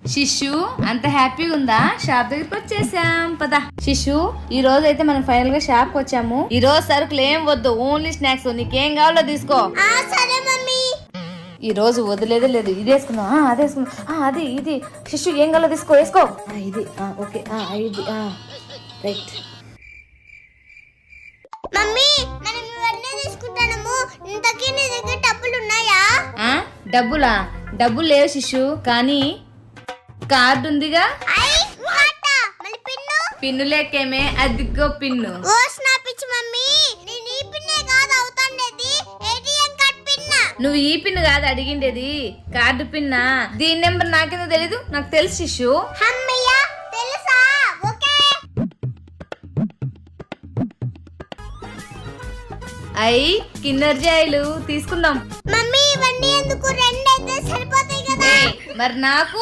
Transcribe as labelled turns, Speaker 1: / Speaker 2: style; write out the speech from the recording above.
Speaker 1: శిశు అంత హ్యాపీగా ఉందా? షాప్ దగ్గరికి వచ్చేసాం పదా. శిశు ఈ రోజు అయితే మనం ఫైనల్ గా షాప్ కి వచ్చాము. ఈ రోజు సరుకులు ఏం వద్దు, ఓన్లీ స్నాక్స్. నీకేం కావాలో తీసుకో. ఈ రోజు వదిలేదే లేదు. ఇది వేసుకుందాం, అదే వేసుకుందాం, అది ఇది. శిశు ఏం కావాలో తీసుకో, వేసుకో. ఇది ఓకే, ఇది రైట్.
Speaker 2: మమ్మీ మనం ఇవన్నీ తీసుకుంటాము. ఇంతకీ నీ దగ్గర డబ్బులు ఉన్నాయా?
Speaker 1: డబ్బులా? డబ్బులు లేవు శిశు, కానీ కార్డు ఉందిగా. పిన్ను లేకేమే, అదిగో పిన్ను.
Speaker 2: ఓ స్నాపిచ్ మమ్మీ, నేను ఈ పిన్నే కాదు అవుతాండేది, ఏటీఎం కార్డ్ పిన్.
Speaker 1: నువ్వు ఈ పిన్ కాదు అడిగిండేది, కార్డు పిన్నా. దీని నెంబర్ నాకేందో తెలీదు, నాకు తెలుసు శిశు.
Speaker 2: అమ్మయ్య తెలుసా? ఓకే.
Speaker 1: కిన్నర్ జాయిలు తీసుకుందాం.
Speaker 2: మమ్మీ ఇవన్నీ ఎందుకు? రెండు అయితే సరిపోతాయి కదా.
Speaker 1: మరి నాకు